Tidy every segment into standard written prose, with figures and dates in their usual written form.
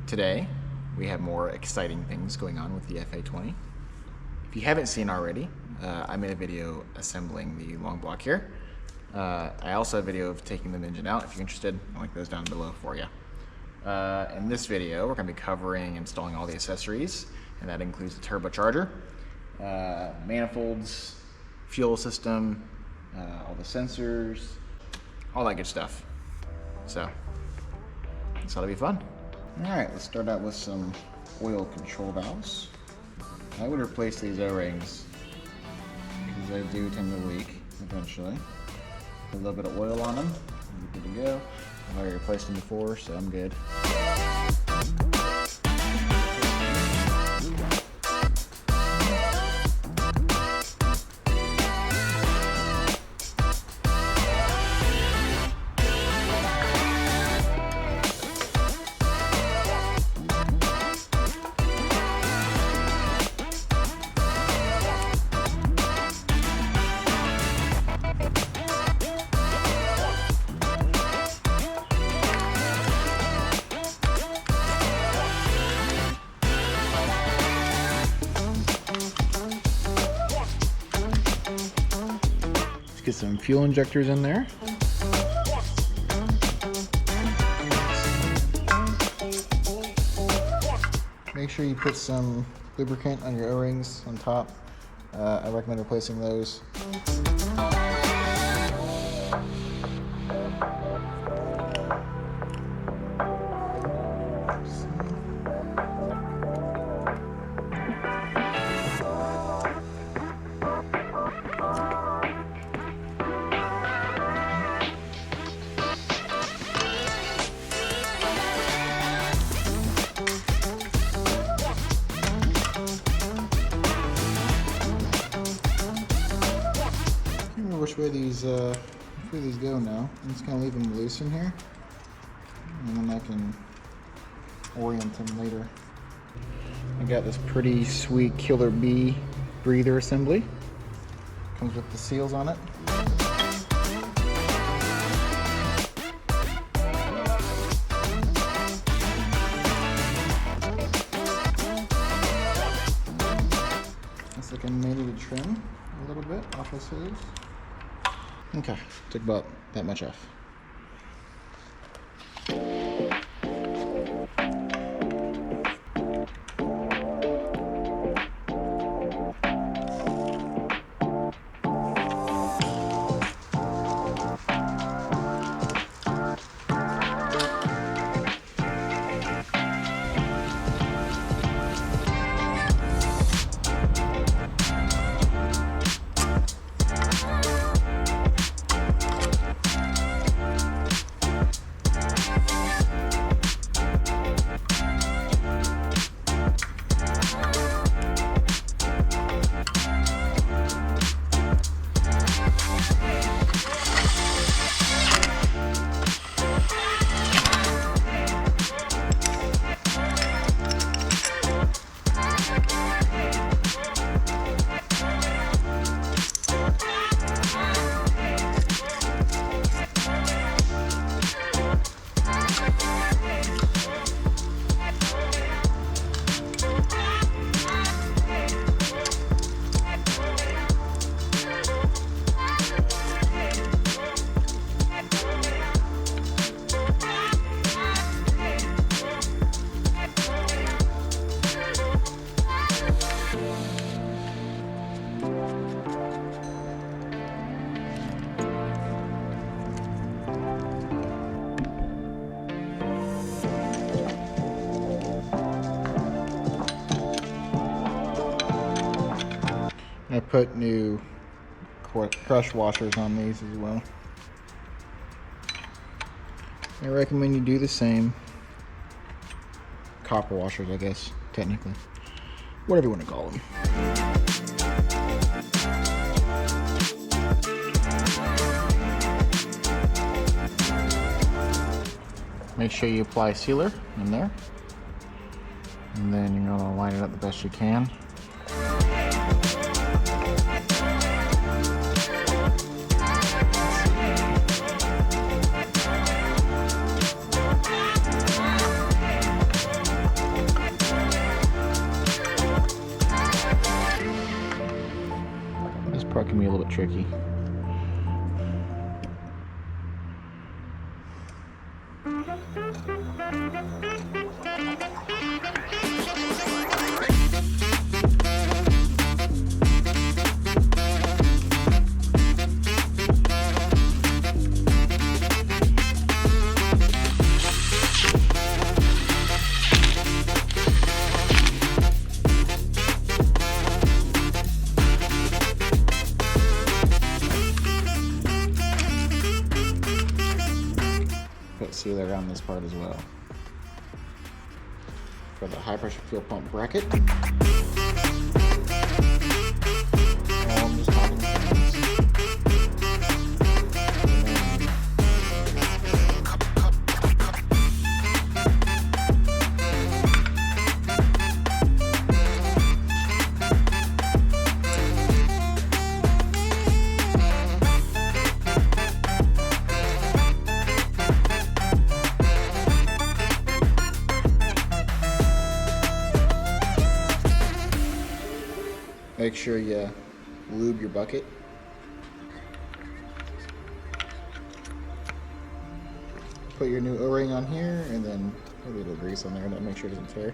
Today, we have more exciting things going on with the FA20. If you haven't seen already, I made a video assembling the long block here. I also have a video of taking the engine out. If you're interested, I'll link those down below for you. In this video, we're going to be covering installing all the accessories, and that includes the turbocharger, manifolds, fuel system, all the sensors, all that good stuff. So, this ought to be fun. Alright, let's start out with some oil control valves. I would replace these O-rings because they do tend to leak eventually. Put a little bit of oil on them, and you're good to go. I've already replaced them before, so I'm good. Get some fuel injectors in there. Make sure you put some lubricant on your O-rings on top. I recommend replacing those. Which way these go now. I'm just gonna leave them loose in here, and then I can orient them later. I got this pretty sweet Killer Bee breather assembly. Comes with the seals on it. Looks like I made it a trim a little bit off the sleeves. Okay, took about that much off. I put new crush washers on these as well. I recommend you do the same. Copper washers, I guess, technically. Whatever you want to call them. Make sure you apply sealer in there. And then you're going to line it up the best you can. bit tricky. Put sealer around this part as well for the high pressure fuel pump bracket. Make sure you lube your bucket. Put your new O-ring on here and then put a little grease on there to make sure it doesn't tear.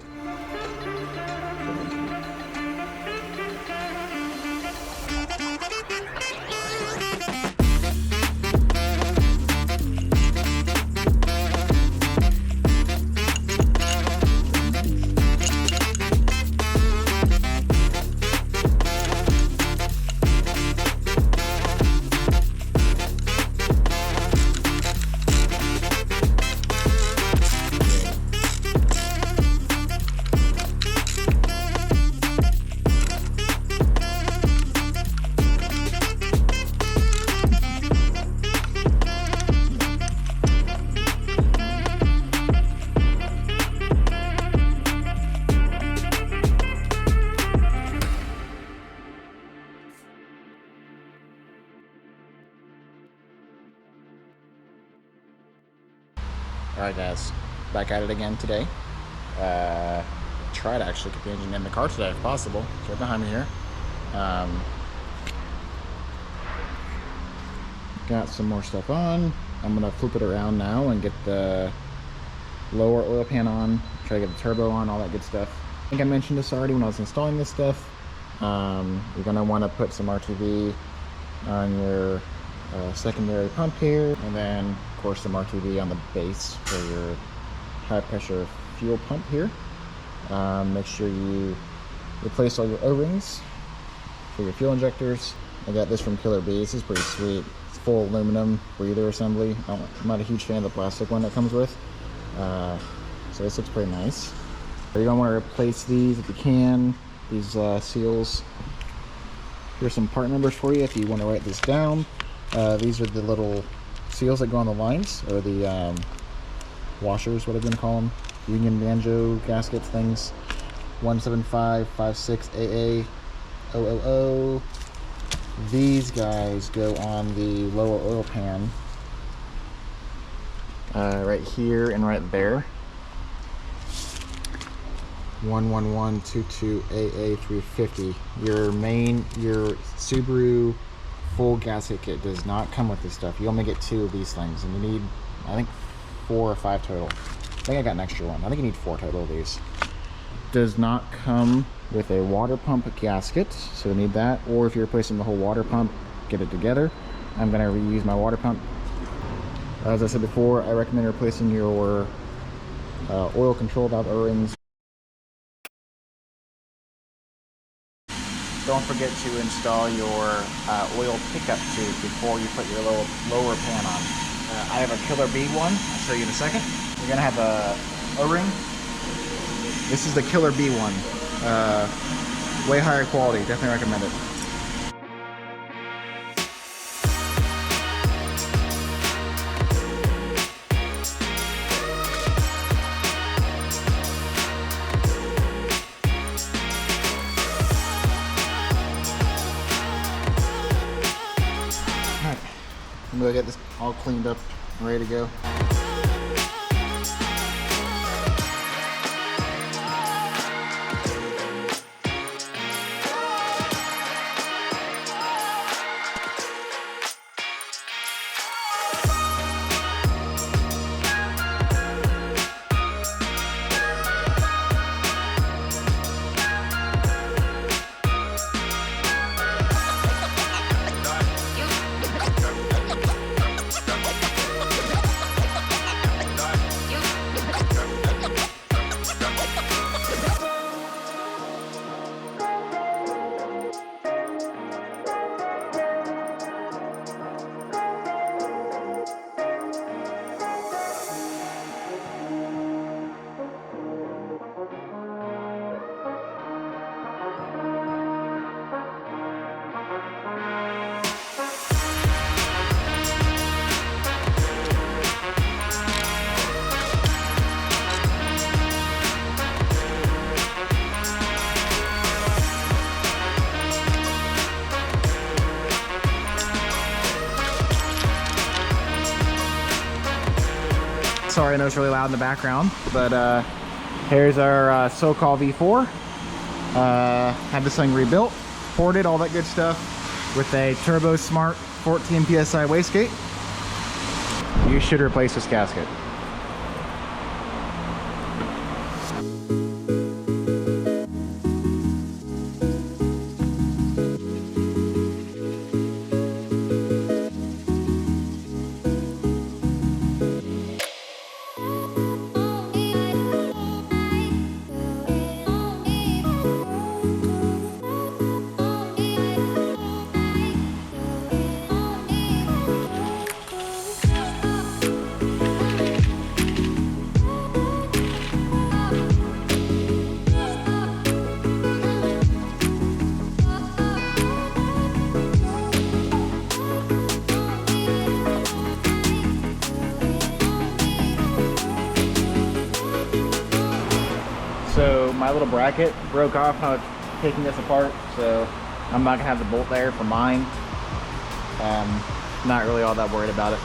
Alright guys, back at it again today. Try to actually get the engine in the car today if possible. It's right behind me here. Got some more stuff on. I'm going to flip it around now and get the lower oil pan on. Try to get the turbo on, all that good stuff. I think I mentioned this already when I was installing this stuff. You're going to want to put some RTV on your secondary pump here, and then of course some RTV on the base for your high pressure fuel pump here. Make sure you replace all your O-rings for your fuel injectors. I got this from Killer B. This is pretty sweet. It's full aluminum breather assembly. I'm not a huge fan of the plastic one that comes with, so this looks pretty nice. You're gonna want to replace these if you can. These seals. Here's some part numbers for you if you want to write this down. These are the little seals that go on the lines, or the washers, whatever you want to call them. Union banjo gaskets things. 17556AA 000. These guys go on the lower oil pan. Right here and right there. 11122AA350. Your Subaru full gasket kit does not come with this stuff. You only get 2 of these things, and you need, I think, 4 or 5 total. I think I got an extra one. I think you need 4 total of these. Does not come with a water pump gasket, so you need that. Or if you're replacing the whole water pump, get it together. I'm going to reuse my water pump. As I said before, I recommend replacing your oil control valve O-rings. Don't forget to install your oil pickup tube before you put your lower pan on. I have a Killer B one. I'll show you in a second. You're gonna have a O-ring. This is the Killer B one. Way higher quality. Definitely recommend it. I'm gonna get this all cleaned up and ready to go. Sorry, I know it's really loud in the background, but here's our so-called V4. Had this thing rebuilt, ported, all that good stuff, with a Turbo Smart 14 PSI wastegate. You should replace this gasket. So my little bracket broke off when I was taking this apart, so I'm not gonna have the bolt there for mine. Not really all that worried about it.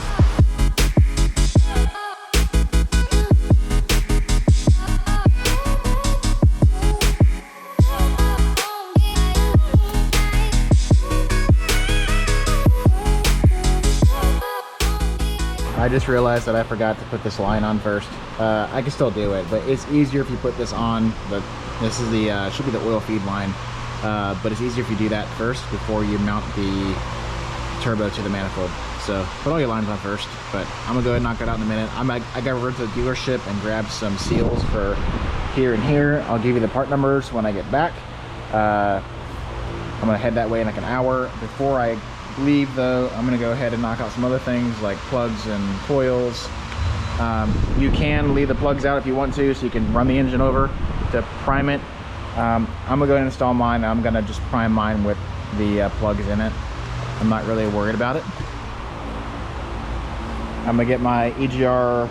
I just realized that I forgot to put this line on first. I can still do it, but it's easier if you put this on. But this is the should be the oil feed line, but it's easier if you do that first before you mount the turbo to the manifold. So put all your lines on first. But I'm gonna go ahead and knock it out in a minute. I gotta run to the dealership and grab some seals for here and here. I'll give you the part numbers when I get back. I'm gonna head that way in like an hour. Before I leave though, I'm gonna go ahead and knock out some other things like plugs and coils. You can leave the plugs out if you want to, so you can run the engine over to prime it. I'm gonna go ahead and install mine. I'm gonna just prime mine with the plugs in it. I'm not really worried about it. I'm gonna get my EGR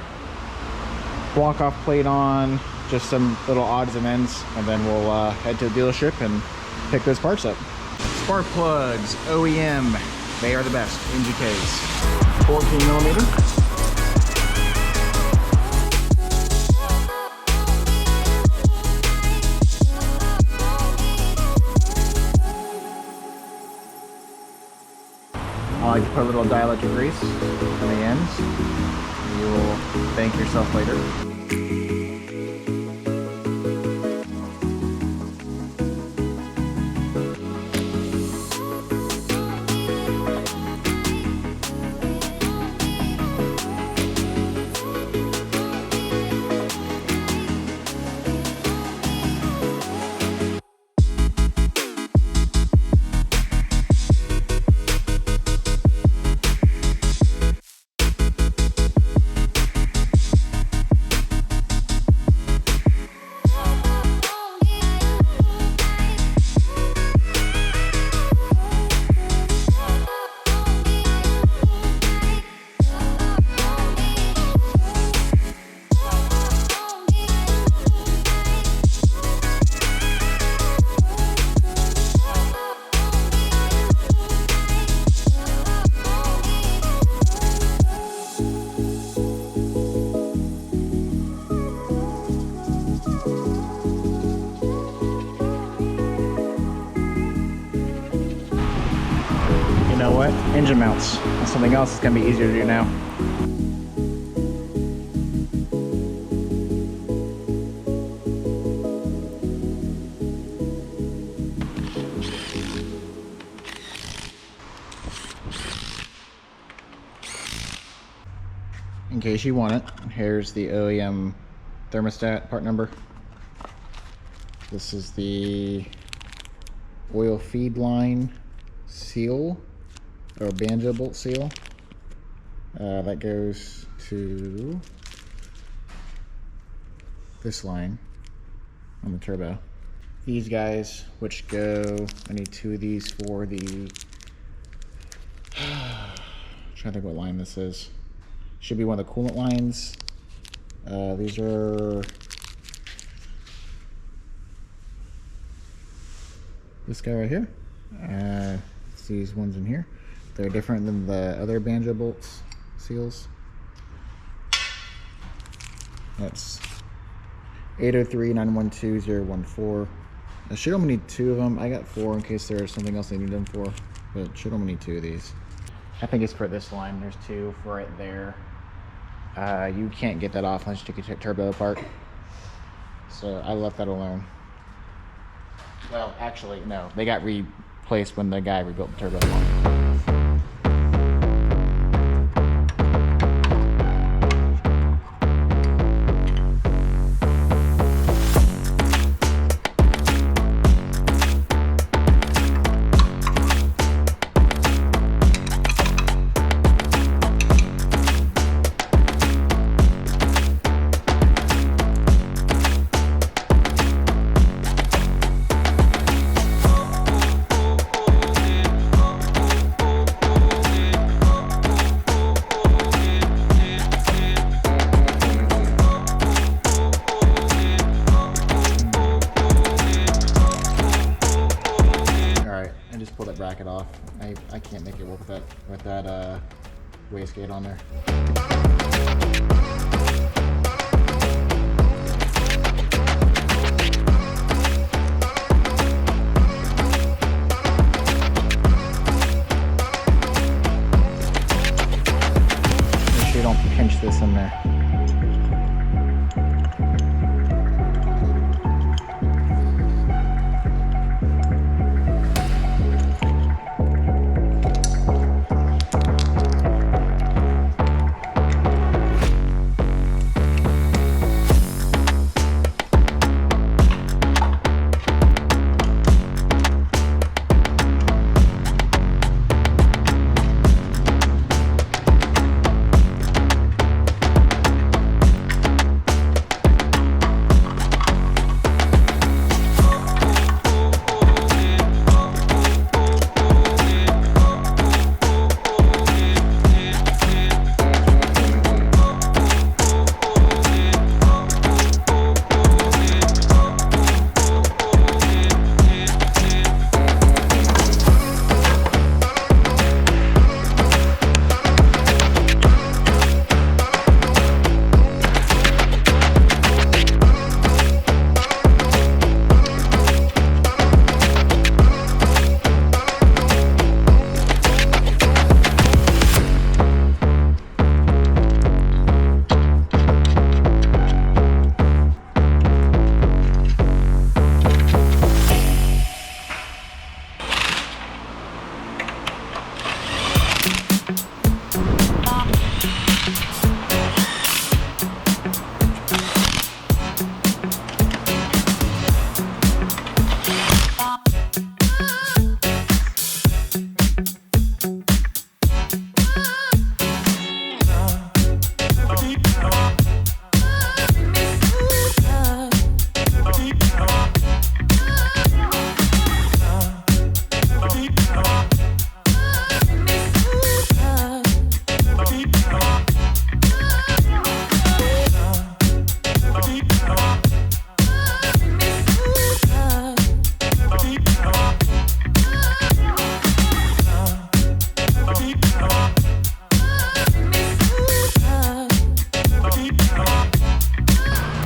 block off plate on, just some little odds and ends, and then we'll head to the dealership and pick those parts up. Spark plugs, OEM, they are the best. NGKs, 14 millimeter. I like to put a little dielectric grease on the ends. You will thank yourself later. You know what? Engine mounts. That's something else that's gonna be easier to do now. In case you want it, here's the OEM thermostat part number. This is the oil feed line seal, or banjo bolt seal. That goes to this line on the turbo. These guys, which go, I need two of these for the, I'm trying to think what line this is. Should be one of the coolant lines. These are this guy right here. It's these ones in here. They're different than the other banjo bolts seals. That's 803-912-014. I should only need 2 of them. I got 4 in case there's something else I need them for, but should only need 2 of these. I think it's for this line. There's 2 for it there. You can't get that off unless you take your turbo apart. So I left that alone. Well, actually, no. They got replaced when the guy rebuilt the turbo. Bracket off. I can't make it work with that wastegate on there. Make sure you don't pinch this in there.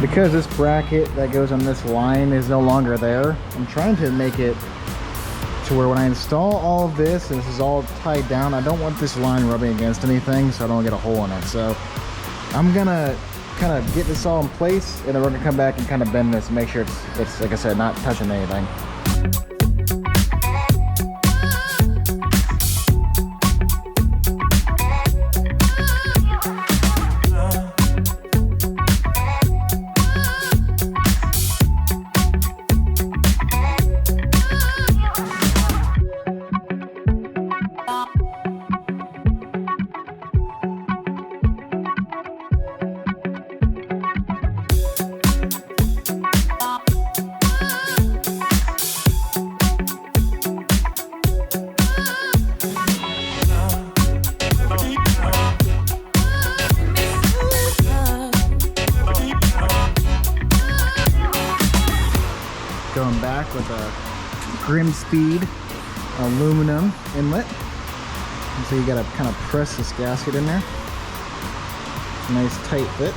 Because this bracket that goes on this line is no longer there, I'm trying to make it to where when I install all of this, and this is all tied down, I don't want this line rubbing against anything so I don't get a hole in it. So I'm gonna kind of get this all in place, and then we're gonna come back and kind of bend this and make sure it's like I said, not touching anything. Going back with a Grimspeed aluminum inlet. And so you gotta kind of press this gasket in there. Nice tight fit.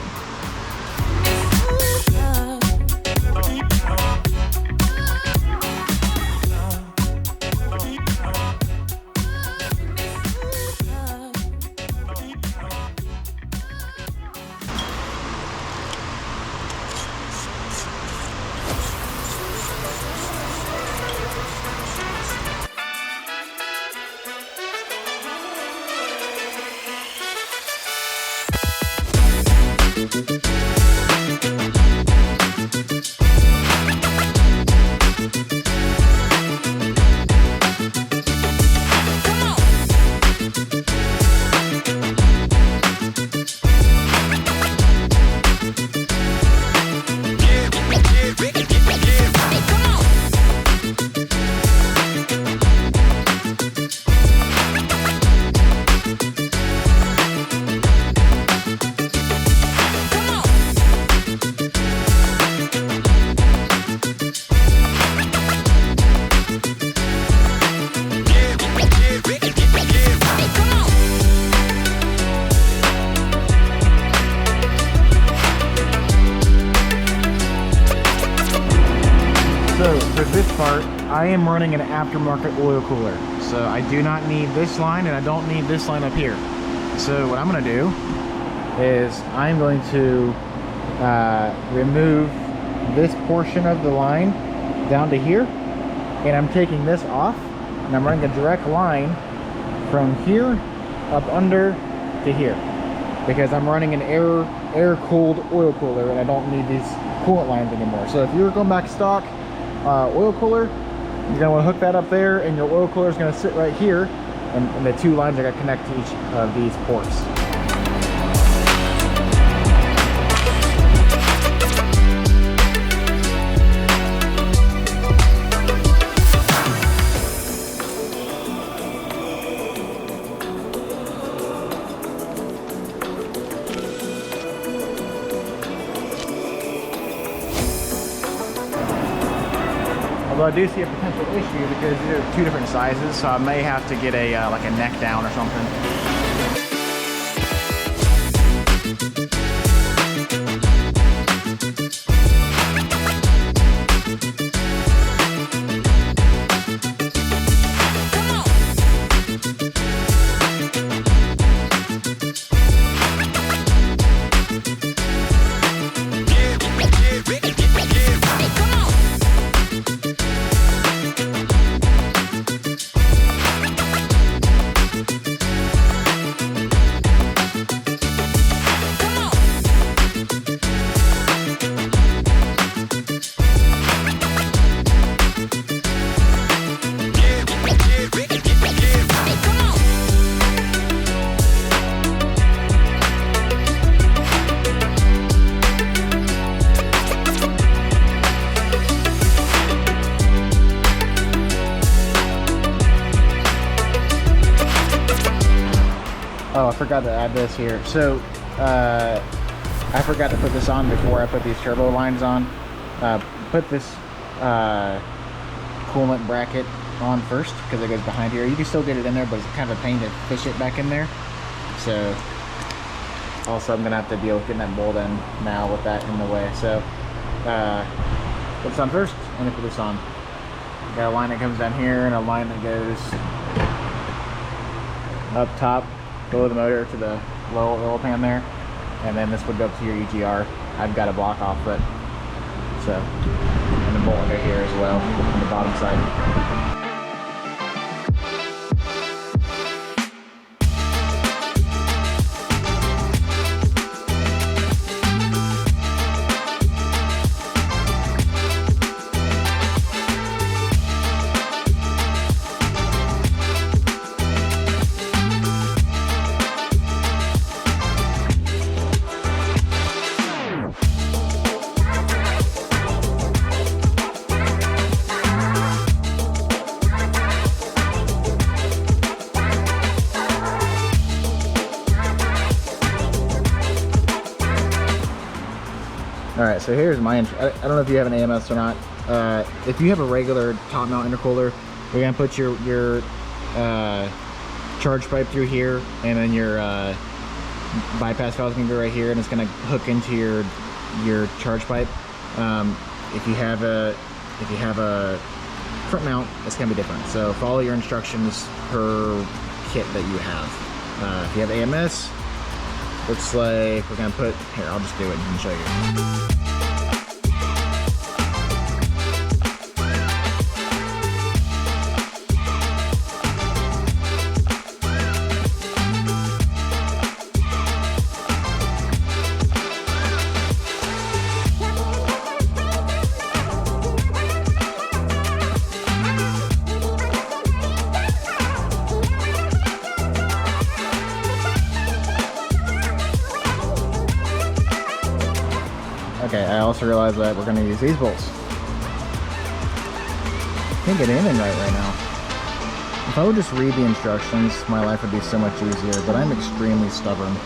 So for this part, I am running an aftermarket oil cooler. So I do not need this line and I don't need this line up here. So what I'm gonna do is I'm going to remove this portion of the line down to here, and I'm taking this off, and I'm running a direct line from here up under to here, because I'm running an air-cooled oil cooler and I don't need these coolant lines anymore. So if you're going back stock oil cooler, you're gonna want to hook that up there, and your oil cooler is going to sit right here, and the two lines are going to connect to each of these ports. Although I do see a potential issue because these are two different sizes, so I may have to get a like a neck down or something. Oh, I forgot to add this here. So, I forgot to put this on before I put these turbo lines on. Put this coolant bracket on first because it goes behind here. You can still get it in there, but it's kind of a pain to fish it back in there. So, also I'm gonna have to deal with getting that bolt in now with that in the way. So, put this on first, and then put this on. Got a line that comes down here and a line that goes up top below the motor to the low oil pan there, and then this would go up to your EGR. I've got a block off it, so, and the bolt will go here as well on the bottom side. Alright, so here's my I don't know if you have an AMS or not. If you have a regular top mount intercooler, you're going to put your charge pipe through here, and then your bypass valve can go right here, and it's going to hook into your charge pipe. If you have a front mount, it's going to be different. So follow your instructions per kit that you have. If you have AMS, looks like we're going to put, here, I'll just do it and show you. Okay, I also realized that we're going to use these bolts. Can't get anything right now. If I would just read the instructions, my life would be so much easier, but I'm extremely stubborn.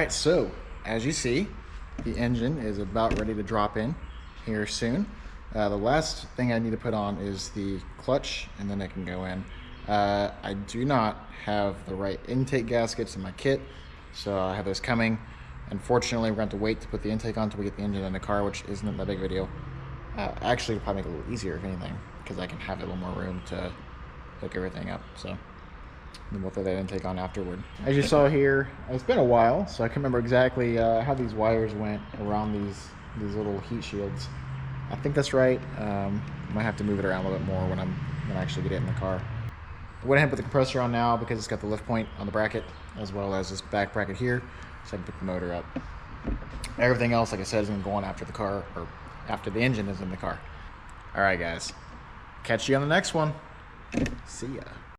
right, so as you see, the engine is about ready to drop in here soon. The last thing I need to put on is the clutch, and then it can go in. I do not have the right intake gaskets in my kit, so I have those coming. Unfortunately, we're going to have to wait to put the intake on until we get the engine in the car, which isn't that big of a deal. Actually, it'll probably make it a little easier, if anything, because I can have a little more room to hook everything up. So then we'll throw that intake on afterward. As you saw here, it's been a while, so I can't remember exactly how these wires went around these little heat shields. I think that's right. Might have to move it around a little bit more when I actually get it in the car. I went ahead and put the compressor on now because it's got the lift point on the bracket, as well as this back bracket here, so I can pick the motor up. Everything else, like I said, is going to go on after the car, or after the engine is in the car. All right, guys. Catch you on the next one. See ya.